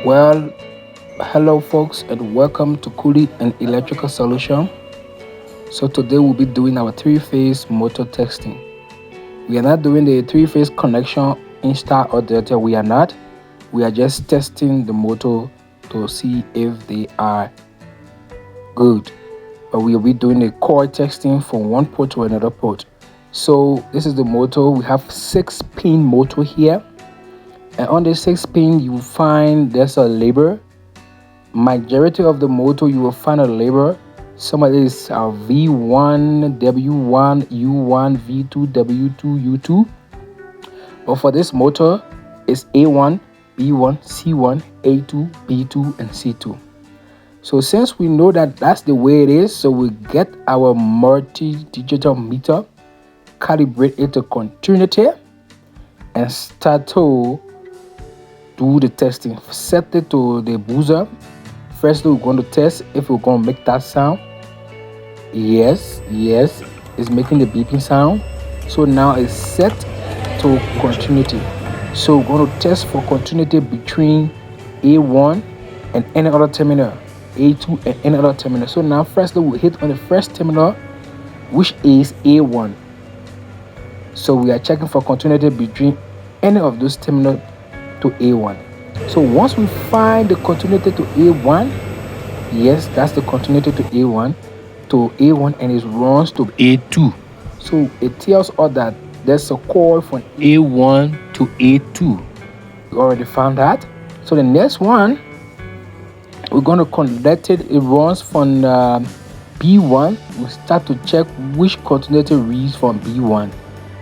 Well, hello folks and welcome to Cooley and Electrical Solution. So today we'll be doing our three-phase motor testing. We are not doing the three-phase connection install or delta. We are not. We are just testing the motor to see if they are good. But we will be doing a core testing from one port to another port. So this is the motor. We have 6-pin motor here. And on the 6-pin, you will find there's a label. Majority of the motor you will find a label. Some of this are V1, W1, U1, V2, W2, U2. But for this motor, it's A1, B1, C1, A2, B2, and C2. So since we know that that's the way it is, so we get our multi-digital meter, calibrate it to continuity, and start to do the testing. Set it to the buzzer. Firstly, we're going to test if we're going to make that sound. Yes, it's making the beeping sound. So now it's set to continuity. So we're going to test for continuity between A1 and any other terminal, A2 and any other terminal. So now firstly, we hit on the first terminal, which is A1. So we are checking for continuity between any of those terminals to A1. So once we find the continuity to A1, yes, that's the continuity to A1 and it runs to A2. So it tells us that there's a cord from A1 to A2. We already found that. So the next one, we're going to connect it. It runs from B1. We start to check which continuity reads from B1.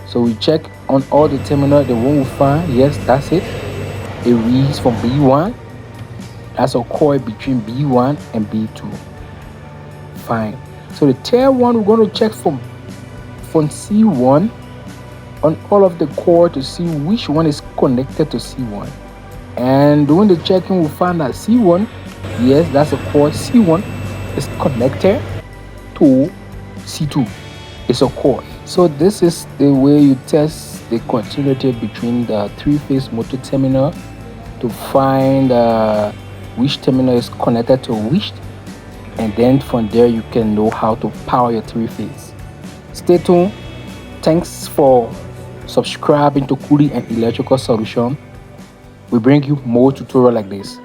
So we check on all the terminals, the one we find, yes, that's it. It reads from B1. That's a coil between B1 and B2. Fine. So the third one, we're going to check from C1 on all of the core to see which one is connected to C1. And doing the checking, we find that C1, yes, that's a core. C1 is connected to C2. It's a core. So this is the way you test the continuity between the three-phase motor terminal to find which terminal is connected to which, and then from there you can know how to power your three-phase. Stay tuned. Thanks for subscribing to Cooley and Electrical Solution. We bring you more tutorials like this.